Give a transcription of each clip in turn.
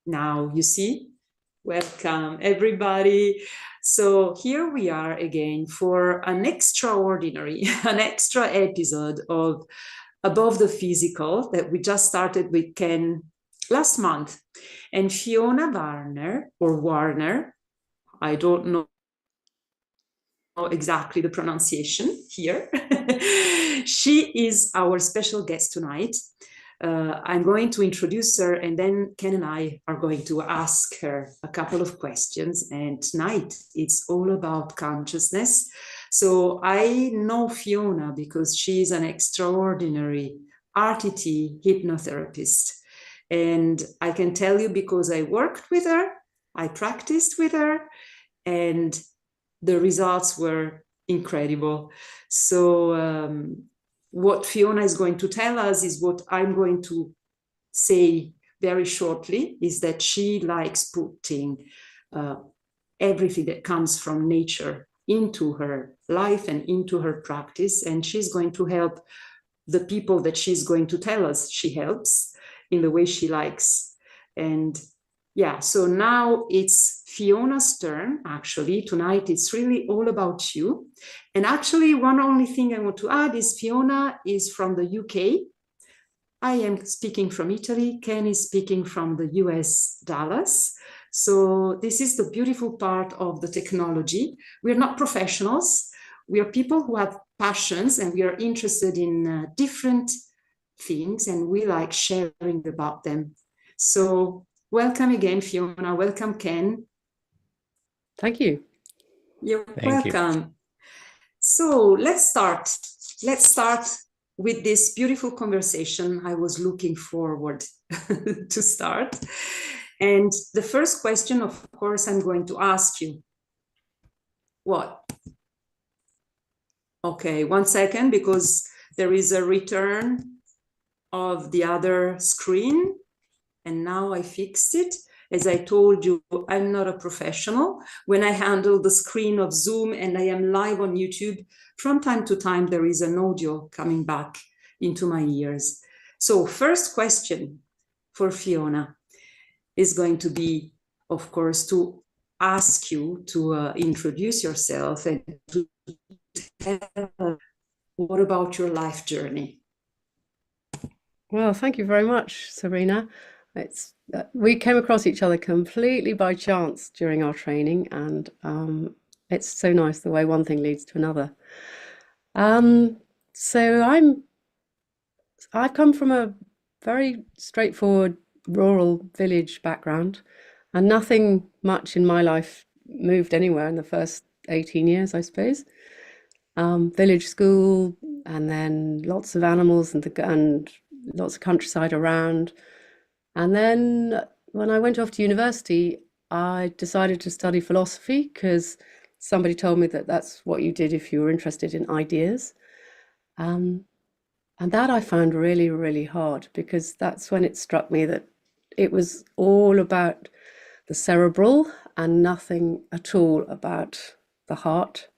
Now, you see? Welcome, everybody. So here we are again for an extraordinary, an extra episode of Above the Physical that we just started with Ken last month. And Fiona Warner, or Warner, I don't know exactly the pronunciation here. She is our special guest tonight. I'm going to introduce her, and then Ken and I are going to ask her a couple of questions. And tonight it's all about consciousness. So I know Fiona because she's an extraordinary RTT hypnotherapist. And I can tell you because I worked with her, I practiced with her, and the results were incredible. So what Fiona is going to tell us is what I'm going to say very shortly, is that she likes putting everything that comes from nature into her life and into her practice. And she's going to help the people that she's going to tell us she helps in the way she likes. And yeah, so now it's Fiona's turn, actually. Tonight it's really all about you. And actually, one only thing I want to add is Fiona is from the UK. I am speaking from Italy. Ken is speaking from the US, Dallas. So this is the beautiful part of the technology. We're not professionals. We are people who have passions and we are interested in different things and we like sharing about them. So welcome again, Fiona. Welcome, Ken. Thank you. You're welcome. So let's start. Let's start with this beautiful conversation I was looking forward to start. And the first question, of course, I'm going to ask you. What? Okay, 1 second, because there is a return of the other screen. And now I fixed it. As I told you, I'm not a professional. When I handle the screen of Zoom and I am live on YouTube, from time to time, there is an audio coming back into my ears. So first question for Fiona is going to be, of course, to ask you to introduce yourself and to tell what about your life journey. Well, thank you very much, Sabrina. We came across each other completely by chance during our training, and it's so nice the way one thing leads to another. So I've come from a very straightforward rural village background, and nothing much in my life moved anywhere in the first 18 years, I suppose. Village school, and then lots of animals and lots of countryside around. And then when I went off to university, I decided to study philosophy because somebody told me that that's what you did if you were interested in ideas. And that I found really, really hard because that's when it struck me that it was all about the cerebral and nothing at all about the heart.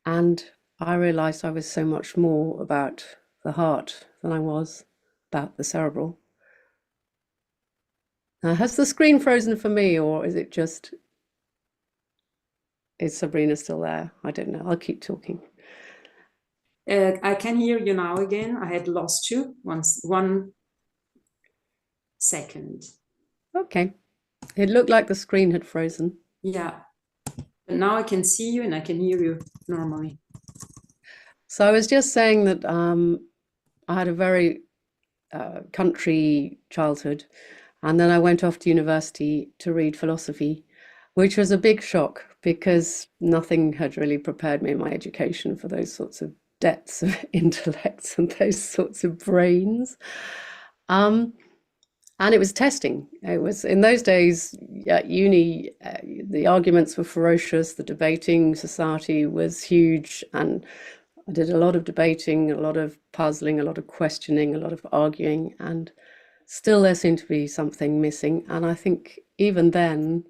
And I realized I was so much more about the heart than I was about the cerebral. Now, has the screen frozen for me, or is Sabrina still there? I don't know. I'll keep talking. I can hear you now again. I had lost you 1 second. Okay. It looked like the screen had frozen. Yeah. But now I can see you and I can hear you normally. So I was just saying that I had a very country childhood, and then I went off to university to read philosophy, which was a big shock because nothing had really prepared me in my education for those sorts of depths of intellects and those sorts of brains. And it was testing. It was in those days at uni, the arguments were ferocious, the debating society was huge, and I did a lot of debating, a lot of puzzling, a lot of questioning, a lot of arguing, and still there seemed to be something missing. And I think even then,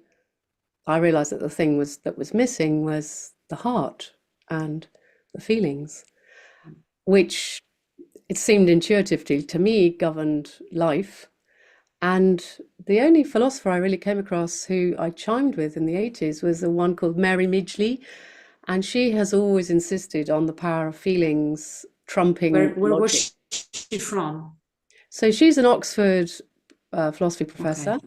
I realized that the thing that was missing was the heart and the feelings, which it seemed intuitively to me governed life. And the only philosopher I really came across who I chimed with in the 80s was a one called Mary Midgley. And she has always insisted on the power of feelings trumping Where logic. was she from? So she's an Oxford philosophy professor, Okay.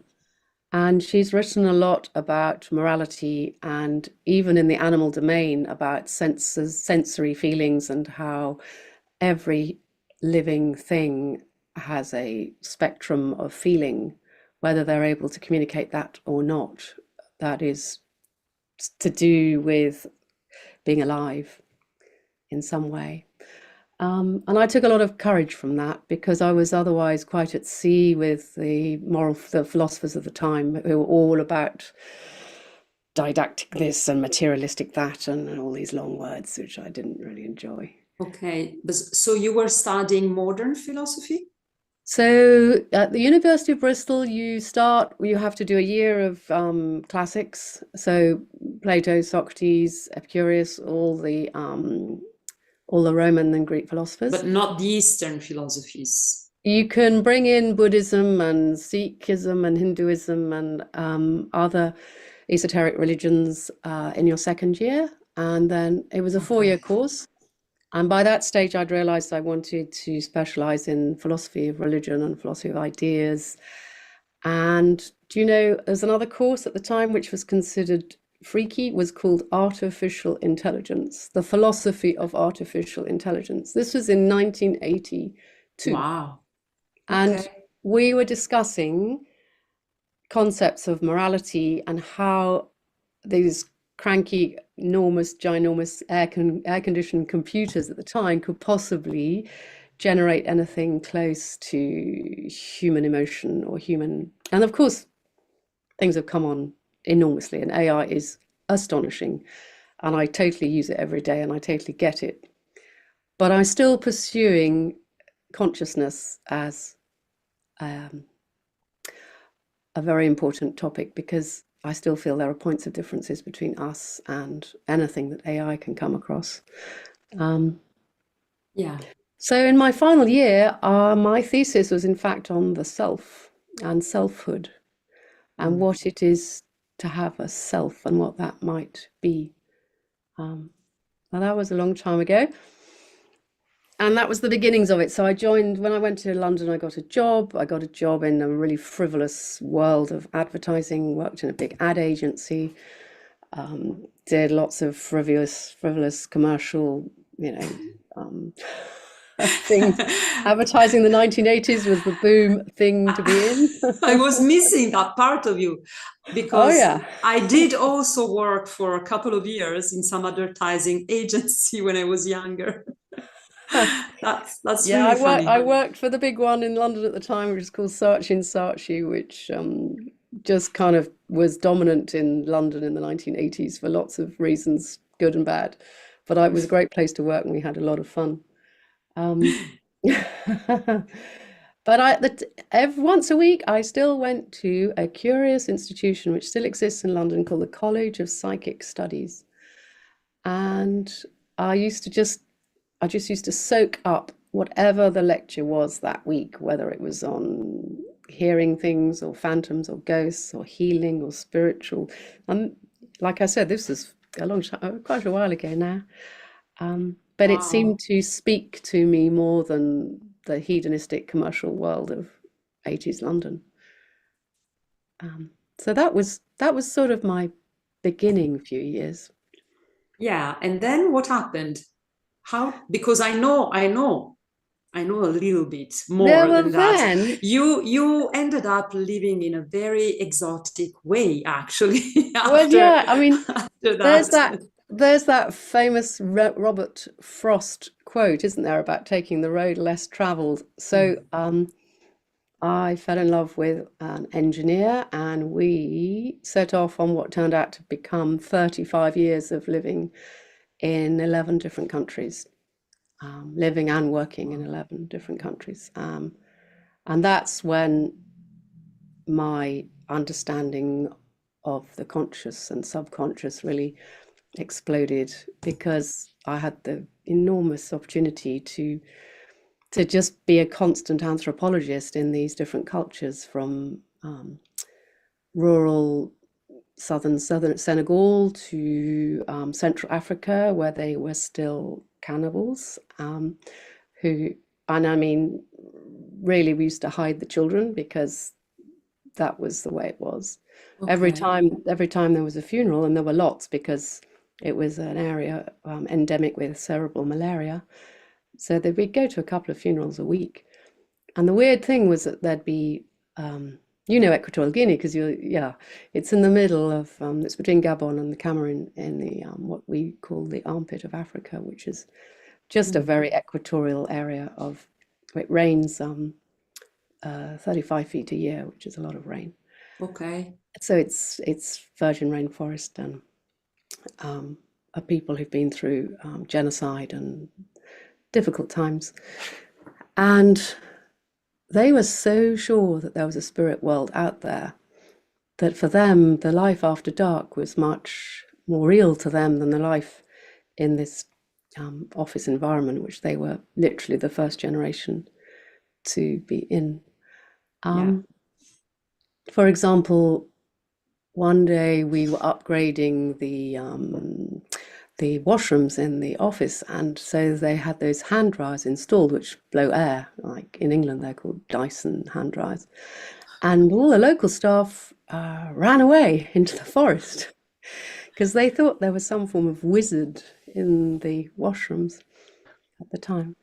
and she's written a lot about morality and even in the animal domain about sensory feelings and how every living thing has a spectrum of feeling, whether they're able to communicate that or not. That is to do with being alive in some way. And I took a lot of courage from that because I was otherwise quite at sea with the philosophers of the time who were all about didactic this and materialistic that and all these long words, which I didn't really enjoy. Okay. So you were studying modern philosophy? So at the University of Bristol, you have to do a year of classics. So Plato, Socrates, Epicurus, all the Roman and Greek philosophers. But not the Eastern philosophies. You can bring in Buddhism and Sikhism and Hinduism and other esoteric religions in your second year. And then it was a four-year Okay. course. And by that stage, I'd realized I wanted to specialize in philosophy of religion and philosophy of ideas. And do you know, there's another course at the time which was considered freaky, was called Artificial Intelligence, the philosophy of artificial intelligence. This was in 1982. Wow. And Okay. we were discussing concepts of morality and how these cranky, enormous, ginormous air-conditioned computers at the time could possibly generate anything close to human emotion or human. And of course, things have come on enormously, and AI is astonishing. And I totally use it every day and I totally get it. But I'm still pursuing consciousness as um, a very important topic because I still feel there are points of differences between us and anything that AI can come across. Um, Yeah. so in my final year, my thesis was in fact on the self and selfhood and Mm. what it is to have a self and what that might be. Now that was a long time ago. And that was the beginnings of it. So I joined, when I went to London, I got a job. I got a job in a really frivolous world of advertising, worked in a big ad agency, did lots of frivolous commercial, you know, um, things. Advertising in the 1980s was the boom thing to be in. I was missing that part of you Oh, because yeah. I did also work for a couple of years in some advertising agency when I was younger. That's Yeah, really I funny. worked for the big one in London at the time, which is called Saatchi and Saatchi, which just kind of was dominant in London in the 1980s for lots of reasons, good and bad. But it was a great place to work and we had a lot of fun. Um, but once a week, I still went to a curious institution which still exists in London called the College of Psychic Studies. And I used to just I just used to soak up whatever the lecture was that week, whether it was on hearing things or phantoms or ghosts or healing or spiritual. And like I said, this was a long time, quite a while ago now. But it seemed Wow. to speak to me more than the hedonistic commercial world of 80s London. So that was sort of my beginning few years. Yeah. And then what happened? How? Because I know a little bit There more were than that. then You ended up living in a very exotic way, actually, Well, yeah, I mean, after there's that. that there's that famous Robert Frost quote, isn't there, about taking the road less traveled. So Mm. I fell in love with an engineer, and we set off on what turned out to become 35 years of living in 11 different countries, living and working in 11 different countries. And that's when my understanding of the conscious and subconscious really exploded because I had the enormous opportunity to to just be a constant anthropologist in these different cultures, from rural southern Senegal to Central Africa, where they were still cannibals, who, and I mean, really, we used to hide the children because that was the way it was. Okay. Every time there was a funeral, and there were lots because it was an area endemic with cerebral malaria. So that we'd go to a couple of funerals a week. And the weird thing was that there'd be, Equatorial Guinea, because yeah, it's in the middle of, it's between Gabon and the Cameroon in the, what we call the armpit of Africa, which is just a very equatorial area of, it rains 35 feet a year, which is a lot of rain. Okay. So it's virgin rainforest, and are people who've been through genocide and difficult times. And they were so sure that there was a spirit world out there that for them, the life after dark was much more real to them than the life in this office environment, which they were literally the first generation to be in. Yeah. For example, one day we were upgrading the washrooms in the office, and so they had those hand dryers installed which blow air. Like in England, they're called Dyson hand dryers. And all the local staff ran away into the forest because they thought there was some form of wizard in the washrooms at the time.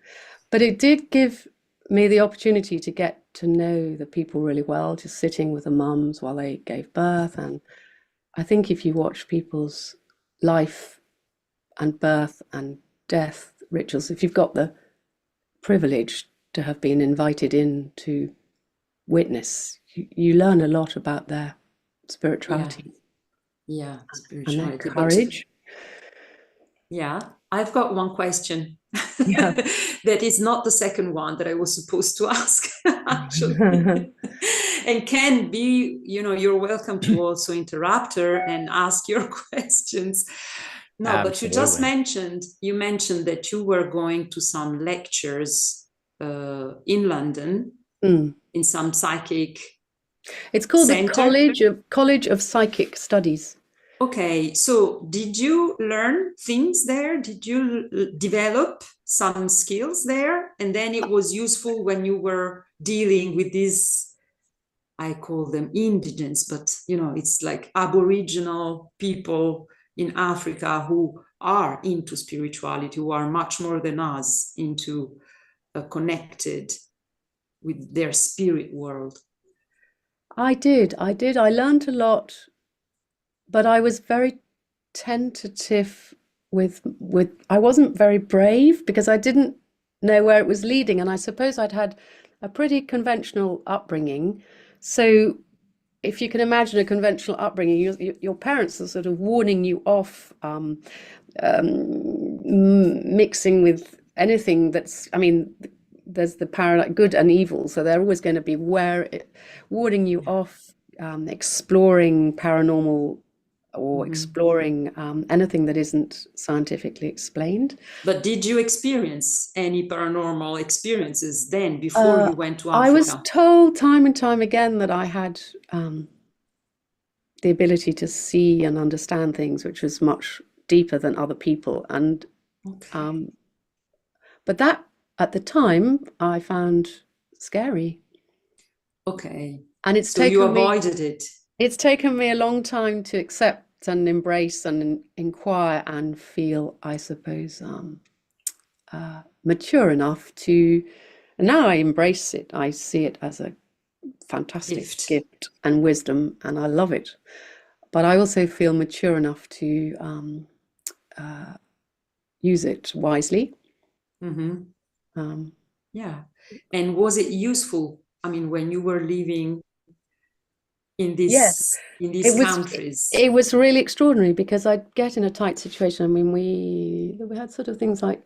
But it did give me the opportunity to get to know the people really well, just sitting with the mums while they gave birth. And I think if you watch people's life and birth and death rituals, if you've got the privilege to have been invited in to witness, you learn a lot about their spirituality Yeah. and their Spirituality. But courage. yeah, I've got one question Yeah. that is not the second one that I was supposed to ask, actually. And can be, you're welcome to also interrupt her and ask your questions. No, but you mentioned that you were going to some lectures in London Mm. in some psychic It's called the center. College of Psychic Studies. Okay, so did you learn things there? Did you develop some skills there? And then it was useful when you were dealing with these, I call them indigents, but it's like Aboriginal people in Africa who are into spirituality, who are much more than us into connected with their spirit world. I did. I learned a lot, but I was very tentative with I wasn't very brave because I didn't know where it was leading, and I suppose I'd had a pretty conventional upbringing. So if you can imagine a conventional upbringing, your parents are sort of warning you off mixing with anything that's, I mean, there's the parallel good and evil, so they're always going to be warning you off exploring paranormal or exploring anything that isn't scientifically explained. But did you experience any paranormal experiences then before you went to I was Africa? told time and time again that I had the ability to see and understand things, which was much deeper than other people. And Okay. but that at the time I found scary. Okay. And So you avoided it. it's taken me a long time to accept and embrace and inquire and feel, I suppose, mature enough to, and now I embrace it. I see it as a fantastic Gift. gift and wisdom, and I love it. But I also feel mature enough to use it wisely. Yeah. And was it useful? I mean, when you were living in Yes, these it was countries? it was really extraordinary because I'd get in a tight situation. I mean, we had sort of things like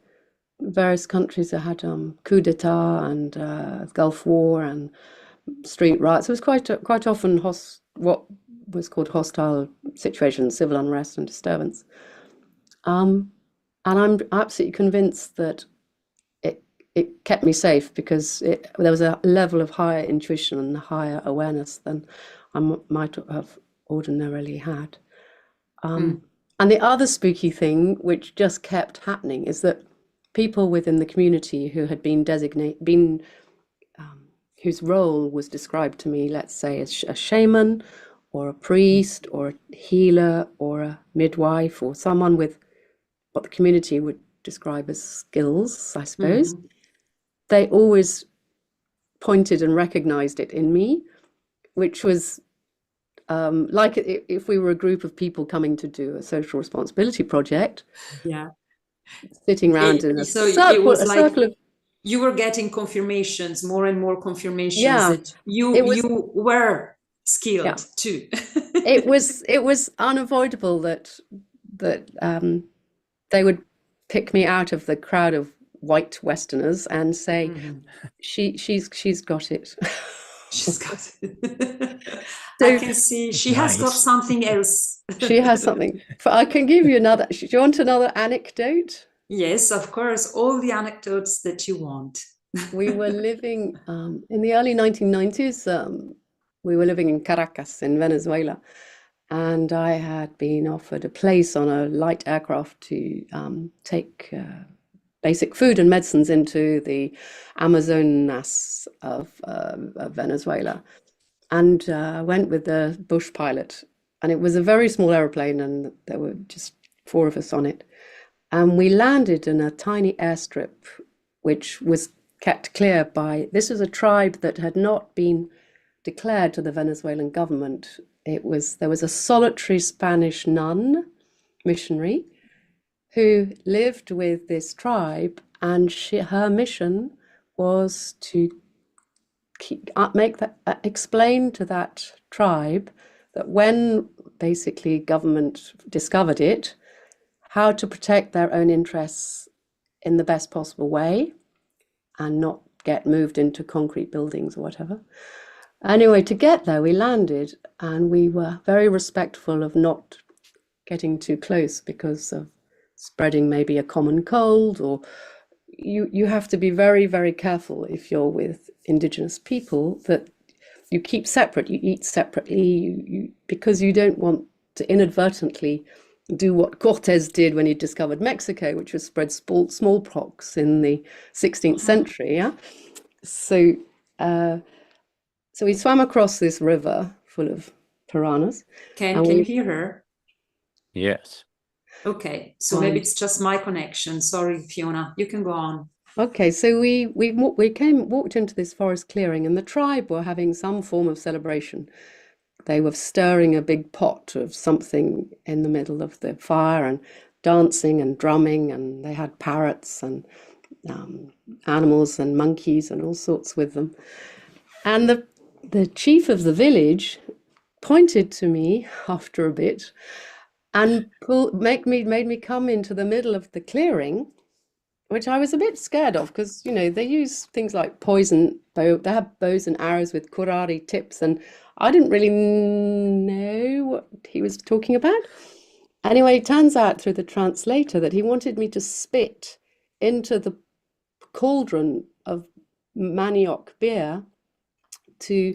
various countries that had coup d'etat and Gulf War and street riots. It was quite often what was called hostile situations, civil unrest and disturbance. And I'm absolutely convinced that it kept me safe because there was a level of higher intuition and higher awareness than I might have ordinarily had. And the other spooky thing, which just kept happening, is that people within the community who had been whose role was described to me, let's say, as a shaman or a priest or a healer or a midwife or someone with what the community would describe as skills, I suppose, they always pointed and recognized it in me, which was like if we were a group of people coming to do a social responsibility project, sitting around in a it was like circle of, you were getting confirmations, more and more confirmations that you were skilled too. it was unavoidable that they would pick me out of the crowd of white Westerners and say, she's got it. She's got it. So, I can see she has got something else. She has something. I can give you another. Do you want another anecdote? Yes, of course. All the anecdotes that you want. We were living in the early 1990s. We were living in Caracas in Venezuela. And I had been offered a place on a light aircraft to take basic food and medicines into the Amazonas of Venezuela. And went with the bush pilot. And it was a very small aeroplane, and there were just 4 of us on it. And we landed in a tiny airstrip, which was kept clear by, this was a tribe that had not been declared to the Venezuelan government. There was a solitary Spanish nun, missionary, who lived with this tribe, and her mission was to explain to that tribe that when basically government discovered it, how to protect their own interests in the best possible way and not get moved into concrete buildings or whatever. Anyway, to get there, we landed, and we were very respectful of not getting too close because of spreading maybe a common cold, or you have to be very, very careful if you're with indigenous people that you keep separate, you eat separately, because you don't want to inadvertently do what Cortes did when he discovered Mexico, which was spread smallpox in the 16th century. Yeah, so we swam across this river full of piranhas. Can you hear her? Yes. Okay, so maybe it's just my connection. Sorry, Fiona, you can go on. Okay, so we walked into this forest clearing, and the tribe were having some form of celebration. They were stirring a big pot of something in the middle of the fire and dancing and drumming, and they had parrots and animals and monkeys and all sorts with them. And the chief of the village pointed to me after a bit and made me come into the middle of the clearing, which I was a bit scared of because, they use things like poison. They have bows and arrows with curare tips, and I didn't really know what he was talking about. Anyway, it turns out through the translator that he wanted me to spit into the cauldron of manioc beer to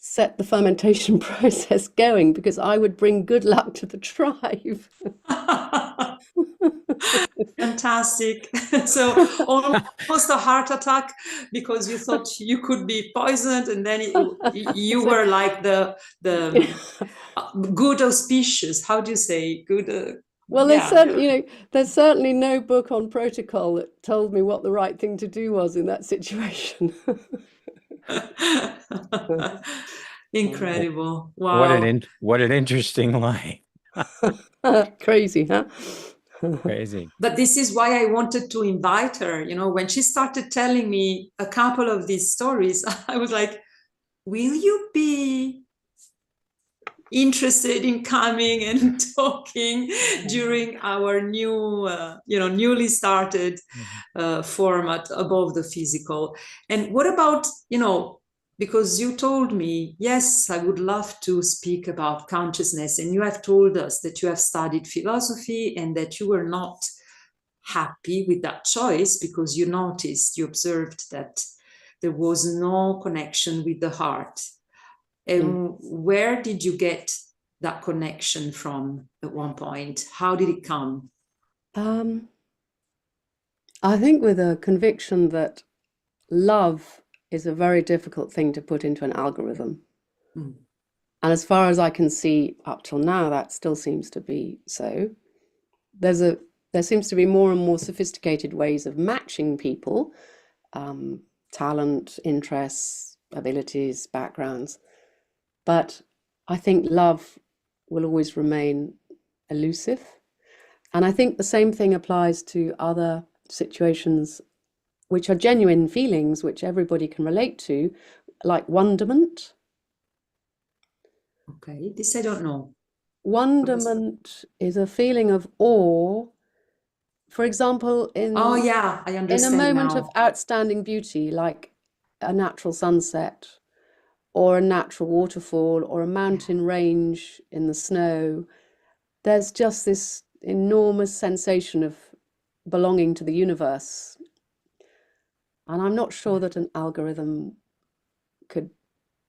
set the fermentation process going, because I would bring good luck to the tribe. Fantastic. So almost a heart attack because you thought you could be poisoned, and then you were like the good auspicious. How do you say good? Well, there's certainly no book on protocol that told me what the right thing to do was in that situation. Incredible. Wow. What an interesting life. Crazy, huh? Crazy. But this is why I wanted to invite her. When she started telling me a couple of these stories, I was like, will you be interested in coming and talking during our newly started format above the physical? And what about, because you told me, yes, I would love to speak about consciousness, and you have told us that you have studied philosophy and that you were not happy with that choice because you observed that there was no connection with the heart. And where did you get that connection from at one point? How did it come? I think with a conviction that love is a very difficult thing to put into an algorithm. Mm. And as far as I can see up till now, that still seems to be so. There seems to be more and more sophisticated ways of matching people, talent, interests, abilities, backgrounds. But I think love will always remain elusive. And I think the same thing applies to other situations which are genuine feelings which everybody can relate to, like wonderment. Okay, this I don't know. Wonderment is a feeling of awe. For example, Oh yeah, I in a understand moment now. of outstanding beauty, like a natural sunset or a natural waterfall or a mountain range in the snow, there's just this enormous sensation of belonging to the universe. And I'm not sure that an algorithm could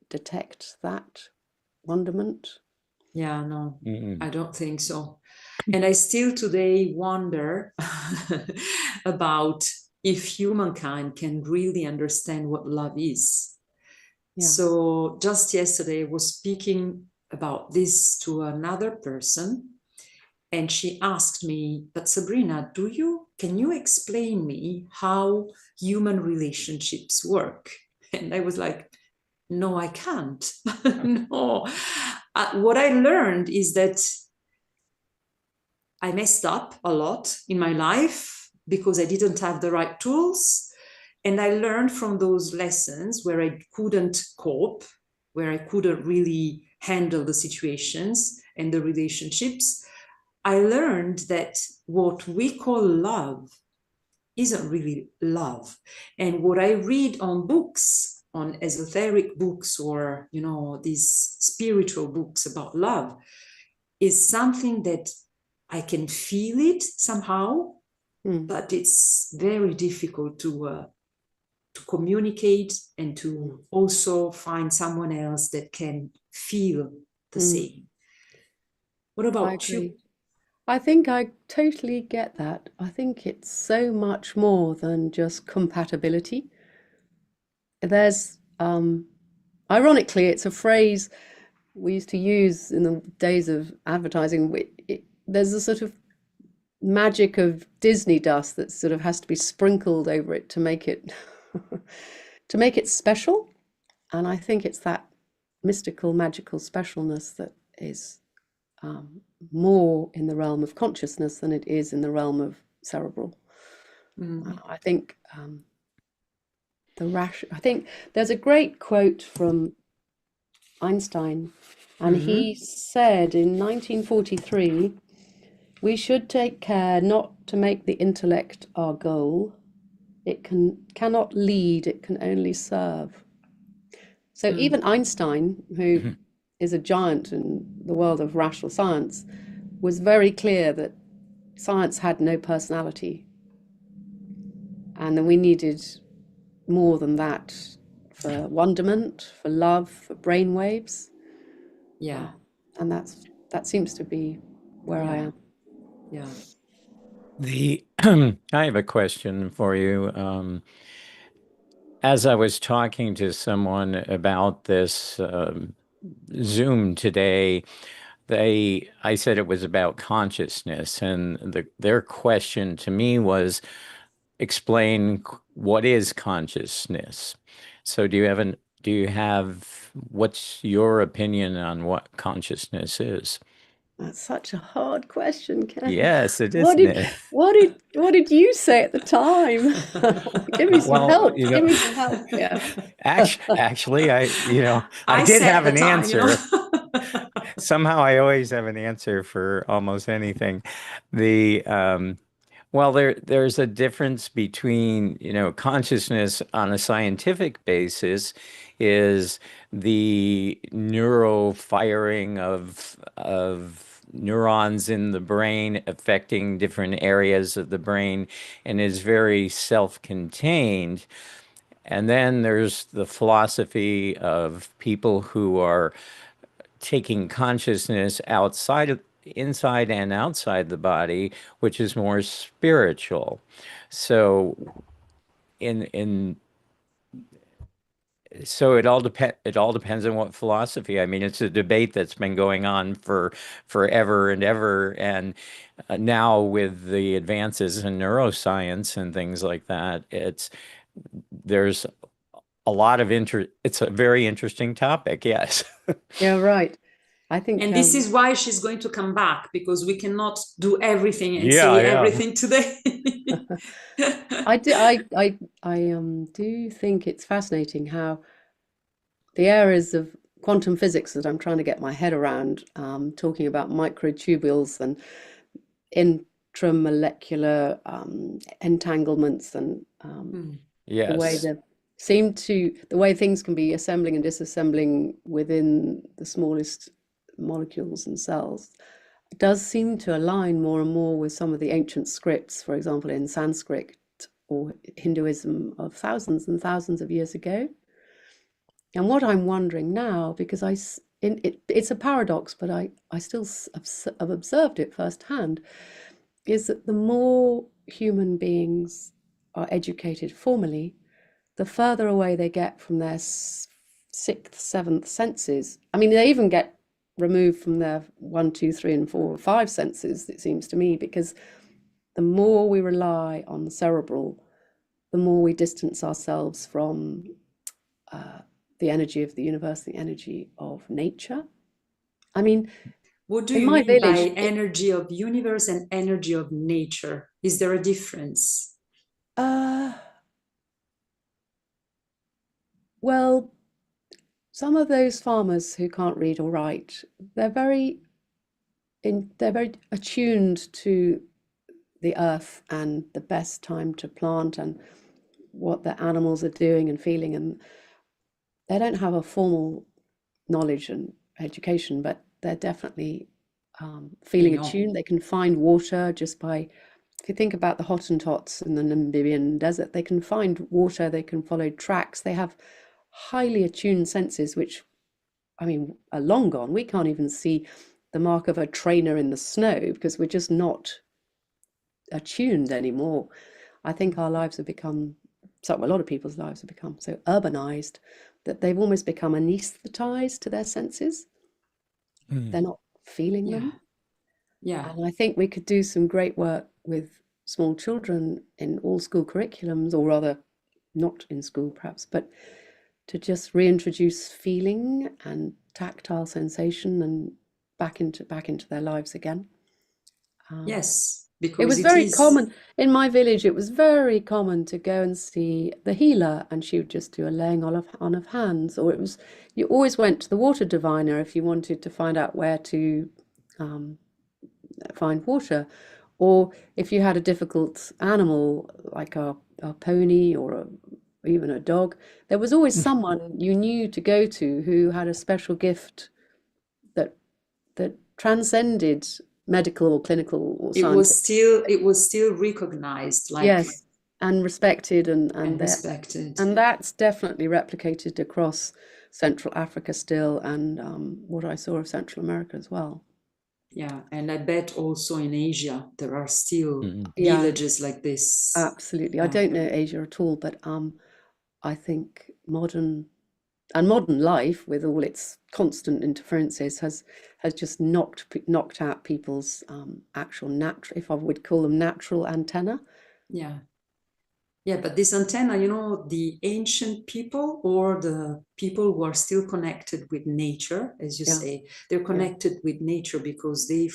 detect that wonderment. Yeah, no, Mm-mm. I don't think so. And I still today wonder about if humankind can really understand what love is. Yeah. So just yesterday I was speaking about this to another person, and she asked me, but Sabrina, can you explain me how human relationships work? And I was like, no, I can't. No. What I learned is that I messed up a lot in my life because I didn't have the right tools. And I learned from those lessons where I couldn't cope, where I couldn't really handle the situations and the relationships. I learned that what we call love isn't really love. And what I read on books, on esoteric books, or these spiritual books about love, is something that I can feel it somehow, but it's very difficult to communicate and to also find someone else that can feel the same. What I about you? agree. I think I totally get that. I think it's so much more than just compatibility. There's, ironically, it's a phrase we used to use in the days of advertising. There's a sort of magic of Disney dust that sort of has to be sprinkled over it to make it to make it special. And I think it's that mystical, magical specialness that is more in the realm of consciousness than it is in the realm of cerebral. I think I think there's a great quote from Einstein, and he said in 1943, "We should take care not to make the intellect our goal. It cannot lead, it can only serve." So even Einstein, who is a giant in the world of rational science, was very clear that science had no personality, and that we needed more than that for wonderment, for love, for brainwaves. Yeah. And that seems to be where I am. Yeah. I have a question for you. As I was talking to someone about this Zoom today, I said it was about consciousness, and their question to me was, explain what is consciousness. So do you have what's your opinion on what consciousness is? That's such a hard question, Ken. Yes, it What isn't did it? what did you say at the time? Give me some Well, help. Give me some help. Yeah. actually, I I did said have at the an time, answer. Somehow I always have an answer for almost anything. The Well, there's a difference between, consciousness on a scientific basis is the neural firing of neurons in the brain affecting different areas of the brain and is very self-contained. And then there's the philosophy of people who are taking consciousness inside and outside the body, which is more spiritual. So in so it all depends on what philosophy. I mean, it's a debate that's been going on for forever and ever, and now with the advances in neuroscience and things like that, there's a lot of interest. It's a very interesting topic, yes. Yeah, right. I think, And this is why she's going to come back, because we cannot do everything and Yeah, say yeah. everything today. I do think it's fascinating how the areas of quantum physics that I'm trying to get my head around, talking about microtubules and intramolecular entanglements and the way Yes. the way things can be assembling and disassembling within the smallest molecules and cells does seem to align more and more with some of the ancient scripts, for example, in Sanskrit or Hinduism of thousands and thousands of years ago. And what I'm wondering now, because it's a paradox, but I still have observed it firsthand, is that the more human beings are educated formally, the further away they get from their sixth, seventh senses. I mean, they even get removed from their 1, 2, 3, and 4, 5 senses, it seems to me, because the more we rely on the cerebral, the more we distance ourselves from the energy of the universe, the energy of nature. I mean, what do in you my mean by village, energy of universe and energy of nature? Is there a difference? Well, some of those farmers who can't read or write, they're very attuned to the earth and the best time to plant and what the animals are doing and feeling, and they don't have a formal knowledge and education, but they're definitely feeling attuned. They can find water just by, if you think about the Hottentots in the Namibian desert, they can find water, they can follow tracks, they have highly attuned senses, which, I mean, are long gone. We can't even see the mark of a trainer in the snow because we're just not attuned anymore. I think our lives have become, a lot of people's lives have become so urbanized that they've almost become anesthetized to their senses. They're not feeling them. Yeah. And I think we could do some great work with small children in all school curriculums, or rather not in school perhaps, but to just reintroduce feeling and tactile sensation and back into their lives again. Yes, It because was very common in my village. It was very common to go and see the healer, and she would just do a laying on of hands. Or you always went to the water diviner if you wanted to find out where to find water, or if you had a difficult animal like a pony or even a dog, there was always someone you knew to go to who had a special gift that transcended medical or clinical or scientific. it was still recognized, like, Yes, and respected, and respected. and that's definitely replicated across Central Africa still, and what I saw of Central America as well. Yeah, and I bet also in Asia there are still villages like this. Absolutely. I don't know Asia at all, but I think modern life, with all its constant interferences, has just knocked out people's actual natural, if I would call them natural antenna. Yeah, but this antenna, the ancient people or the people who are still connected with nature, as you say, they're connected with nature because they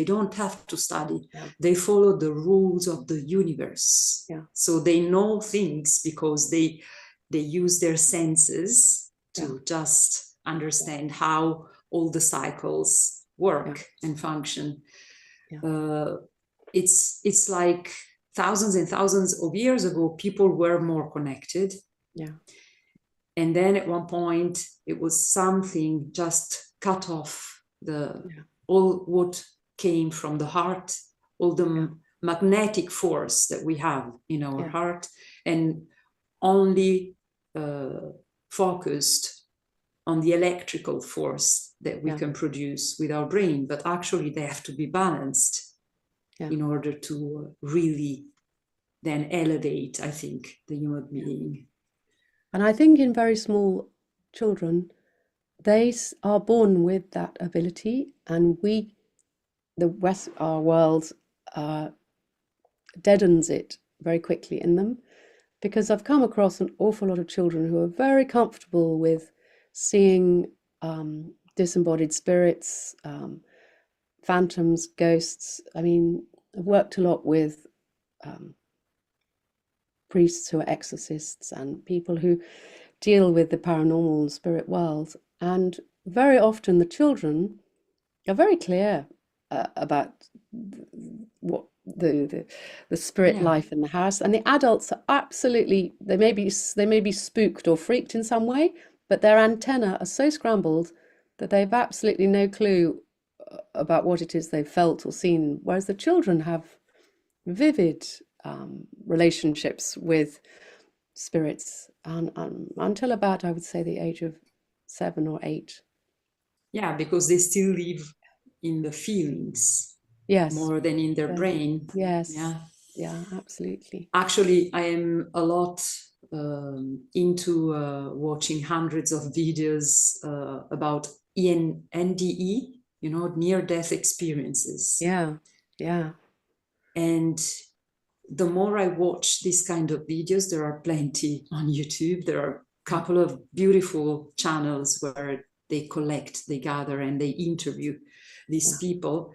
don't have to study. They follow the rules of the universe. So they know things because they use their senses to just understand how all the cycles work and function. It's like thousands and thousands of years ago, people were more connected. And then at one point, it was something just cut off all what came from the heart, all the magnetic force that we have in our heart, and only focused on the electrical force that we can produce with our brain. But actually they have to be balanced in order to really then elevate, I think, the human being. And I think in very small children, they are born with that ability, and our world deadens it very quickly in them, because I've come across an awful lot of children who are very comfortable with seeing disembodied spirits, phantoms, ghosts. I mean, I've worked a lot with priests who are exorcists and people who deal with the paranormal and spirit world, and very often the children are very clear about what the spirit life in the house, and the adults are absolutely, they may be spooked or freaked in some way, but their antennae are so scrambled that they've absolutely no clue about what it is they've felt or seen, whereas the children have vivid relationships with spirits, and until about, I would say, the age of 7 or 8. Yeah, because they still live in the feelings more than in their brain. Yes. Yeah, absolutely. Actually, I am a lot into watching hundreds of videos about NDE, near-death experiences. Yeah. And the more I watch this kind of videos, there are plenty on YouTube. There are a couple of beautiful channels where they collect, they gather, and they interview these people.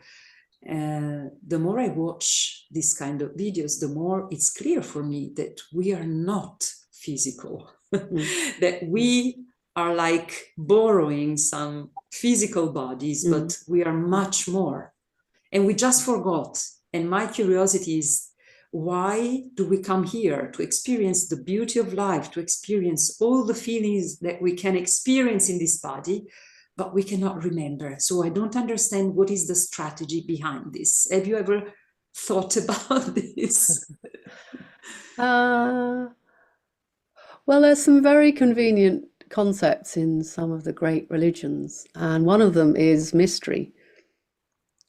The more I watch this kind of videos, the more it's clear for me that we are not physical, that we are like borrowing some physical bodies, but we are much more. And we just forgot. And my curiosity is, why do we come here? To experience the beauty of life, to experience all the feelings that we can experience in this body, but we cannot remember. So I don't understand what is the strategy behind this. Have you ever thought about this? Well, there's some very convenient concepts in some of the great religions, and one of them is mystery.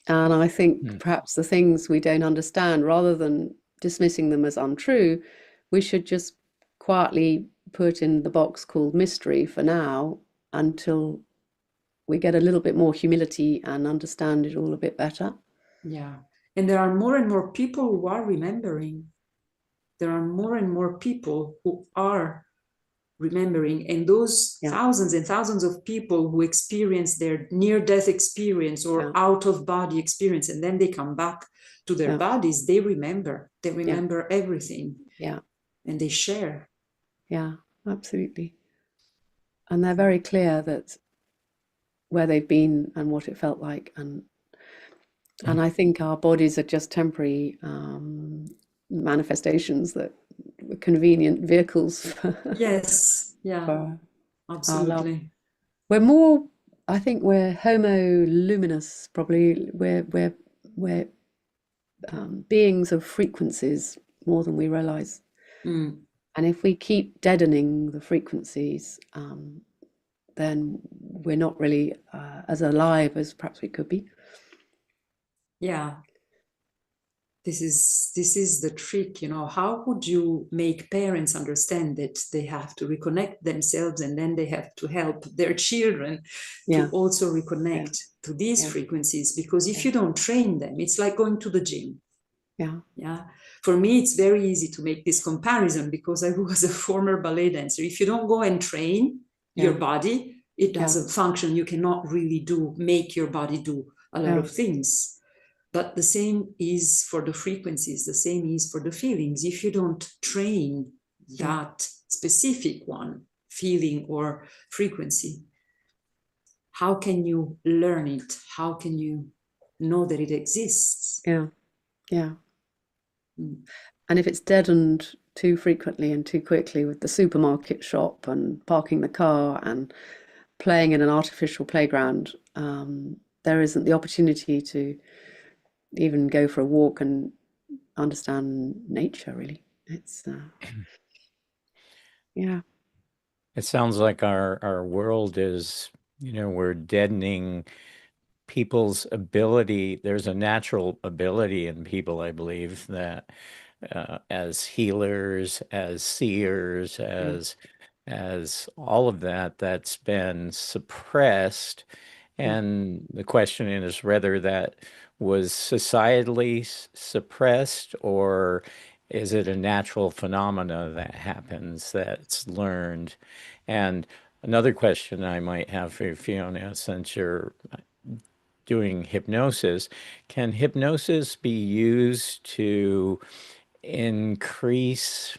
And I think perhaps the things we don't understand, rather than dismissing them as untrue, we should just quietly put in the box called mystery for now, until we get a little bit more humility and understand it all a bit better. Yeah. And there are more and more people who are remembering. There are more and more people who are remembering, and those thousands and thousands of people who experience their near-death experience or out-of-body experience, and then they come back to their bodies, they remember everything. And they share. Yeah, absolutely. And they're very clear that where they've been and what it felt like, and I think our bodies are just temporary manifestations that were convenient vehicles. Yes, yeah, absolutely. We're more, I think we're homo luminous, probably. We're beings of frequencies more than we realize. And if we keep deadening the frequencies, then we're not really as alive as perhaps we could be. Yeah. This is the trick, how would you make parents understand that they have to reconnect themselves, and then they have to help their children to also reconnect to these frequencies? Because if you don't train them, it's like going to the gym. Yeah. For me, it's very easy to make this comparison because I was a former ballet dancer. If you don't go and train your body, it doesn't function. You cannot really make your body do a lot of things. But the same is for the frequencies, the same is for the feelings. If you don't train that specific one, feeling or frequency, how can you learn it? How can you know that it exists? Yeah. And if it's deadened too frequently and too quickly with the supermarket shop and parking the car and playing in an artificial playground, there isn't the opportunity to even go for a walk and understand nature, really. It's yeah. It sounds like our world is, we're deadening people's ability. There's a natural ability in people, I believe, that as healers, as seers, as all of that, that's been suppressed. And the question is whether that was societally suppressed, or is it a natural phenomena that happens that's learned? And another question I might have for you, Fiona, since you're doing hypnosis, can hypnosis be used to increase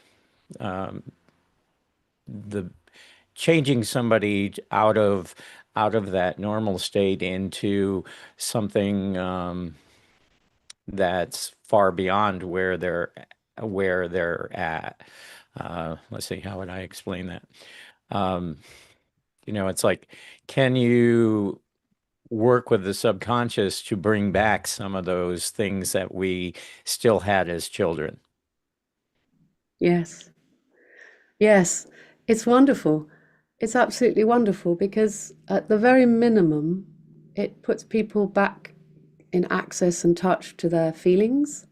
the changing somebody out of that normal state into something that's far beyond where they're at? Let's see, how would I explain that? It's like, can you work with the subconscious to bring back some of those things that we still had as children? Yes. Yes. It's wonderful. It's absolutely wonderful because at the very minimum, it puts people back in access and touch to their feelings.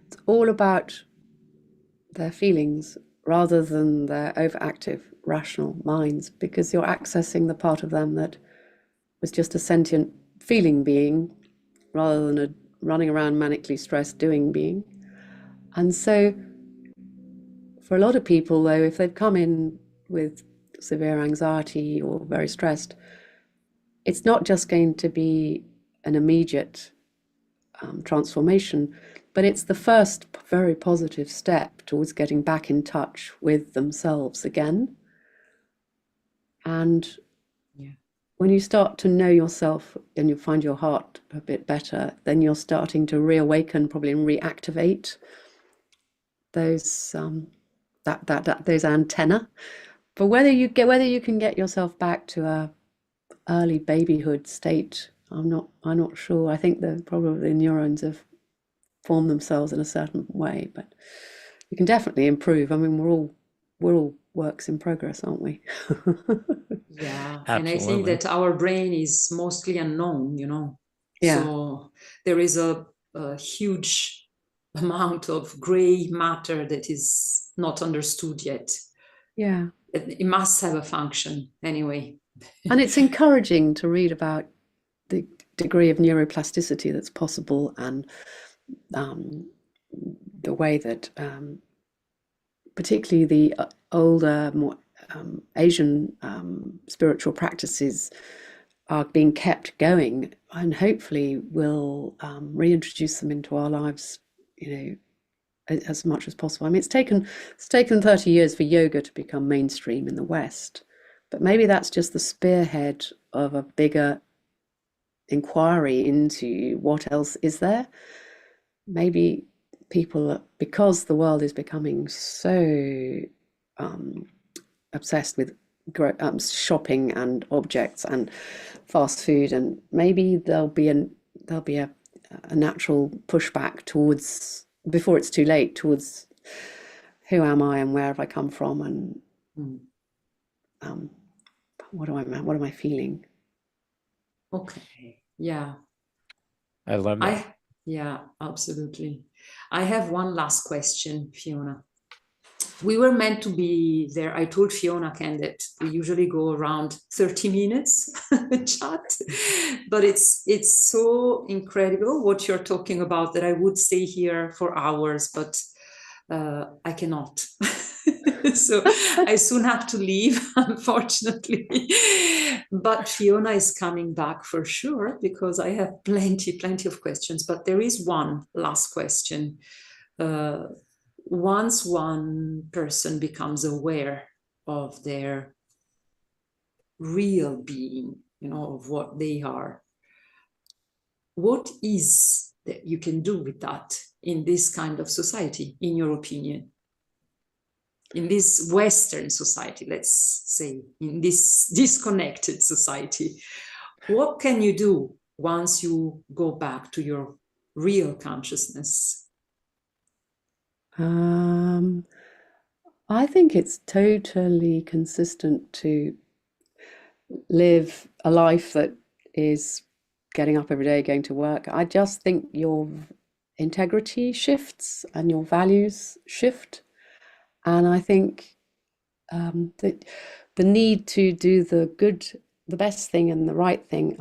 It's all about their feelings rather than their overactive rational minds, because you're accessing the part of them that was just a sentient feeling being rather than a running around manically stressed doing being. And so for a lot of people, though, if they've come in with severe anxiety or very stressed, it's not just going to be an immediate transformation, but it's the first very positive step towards getting back in touch with themselves again. And when you start to know yourself and you find your heart a bit better, then you're starting to reawaken, probably, and reactivate those those antenna. But whether you can get yourself back to a early babyhood state, I'm not sure. I think probably the neurons have formed themselves in a certain way, but you can definitely improve. I mean, we're all works in progress, aren't we? Yeah, Absolutely. and I think that our brain is mostly unknown, Yeah. So there is a huge amount of gray matter that is not understood yet. Yeah. It must have a function anyway. And it's encouraging to read about the degree of neuroplasticity that's possible, and the way that particularly the older, more Asian spiritual practices are being kept going, and hopefully will reintroduce them into our lives, as much as possible. I mean, it's taken 30 years for yoga to become mainstream in the West, but maybe that's just the spearhead of a bigger inquiry into what else is there. Maybe people, because the world is becoming so obsessed with shopping and objects and fast food, and maybe there'll be a natural pushback towards, before it's too late, towards who am I and where have I come from, and what am I feeling? Okay. Yeah. I love that. Yeah, absolutely. I have one last question, Fiona. We were meant to be there. I told Fiona, Ken, that we usually go around 30 minutes chat, but it's so incredible what you're talking about that I would stay here for hours, but I cannot. So I soon have to leave, unfortunately. But Fiona is coming back for sure, because I have plenty of questions. But there is one last question. Once one person becomes aware of their real being, of what they are, what is that you can do with that in this kind of society, in your opinion? In this Western society, let's say, in this disconnected society, what can you do once you go back to your real consciousness? I think it's totally consistent to live a life that is getting up every day, going to work. I just think your integrity shifts and your values shift. And I think that the need to do the best thing and the right thing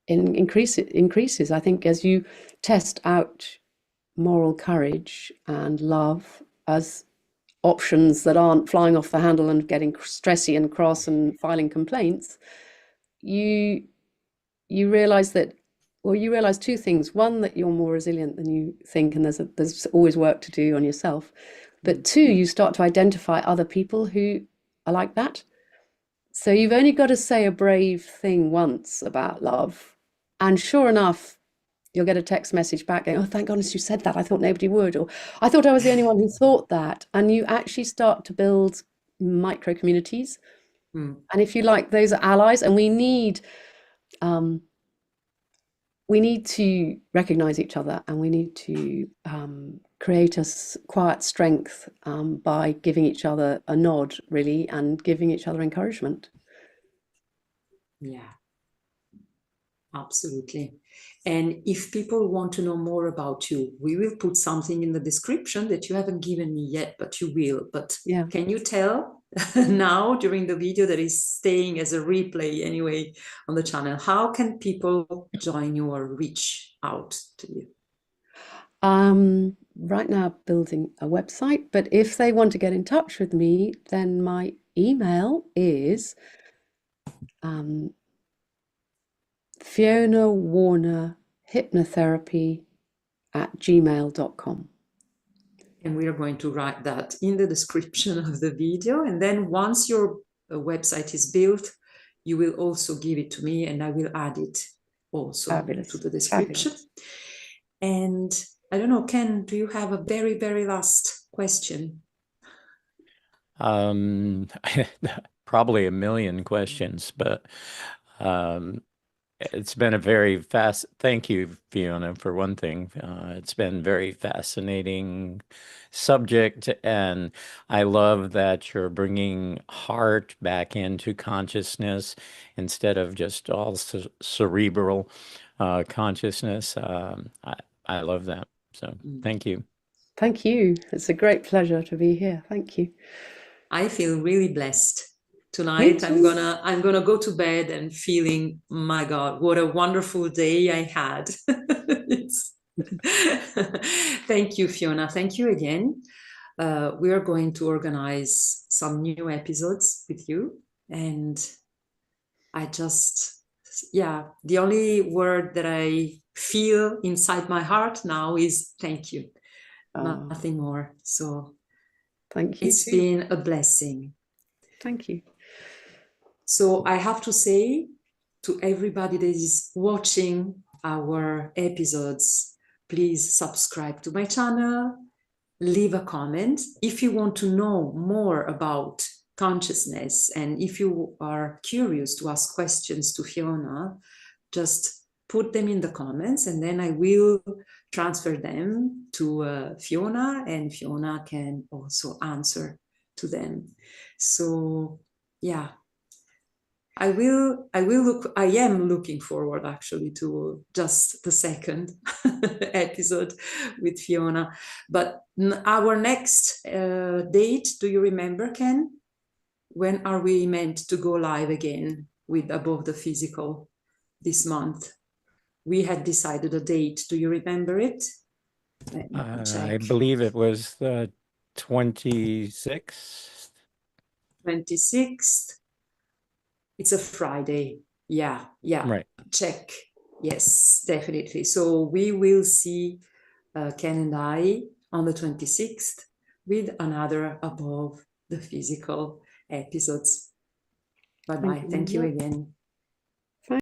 increases. I think as you test out moral courage and love as options that aren't flying off the handle and getting stressy and cross and filing complaints, you realize that, well, you realize two things. One, that you're more resilient than you think, and there's always work to do on yourself. But two, you start to identify other people who are like that. So you've only got to say a brave thing once about love, and sure enough, you'll get a text message back going, "Oh, thank goodness you said that. I thought nobody would," or "I thought I was the only one who thought that." And you actually start to build micro communities. And if you like, those are allies, and we need to recognize each other, and we need to create a quiet strength by giving each other a nod, really, and giving each other encouragement. Yeah, absolutely. And if people want to know more about you, we will put something in the description that you haven't given me yet, but you will. But yeah, can you tell now during the video that is staying as a replay anyway on the channel, how can people join you or reach out to you? Right now building a website, but if they want to get in touch with me, then my email is fionawarnerhypnotherapy@gmail.com. And we are going to write that in the description of the video. And then once your website is built, you will also give it to me and I will add it also Fabulous. to the description. Fabulous. And I don't know, Ken, do you have a very, very last question? Probably a million questions, but it's been a very thank you, Fiona, for one thing. It's been very fascinating subject, and I love that you're bringing heart back into consciousness instead of just all cerebral consciousness. I love that. So thank you. Thank you. It's a great pleasure to be here. Thank you. I feel really blessed. Tonight I'm gonna go to bed and feeling, my God, what a wonderful day I had. Thank you, Fiona. Thank you again. We are going to organize some new episodes with you, and I just, the only word that I feel inside my heart now is thank you. Nothing more. So thank you. It's been a blessing. Thank you. So I have to say to everybody that is watching our episodes, please subscribe to my channel, leave a comment. If you want to know more about consciousness and if you are curious to ask questions to Fiona, just put them in the comments and then I will transfer them to Fiona, and Fiona can also answer to them. So yeah, I am looking forward actually to just the second episode with Fiona. But our next date, do you remember, Ken? When are we meant to go live again with Above the Physical this month? We had decided a date. Do you remember it? I believe it was the 26th. 26th. It's a Friday. Yeah. Right. Check. Yes, definitely. So we will see Ken and I on the 26th with another Above the Physical episodes. Bye-bye. Thank you again.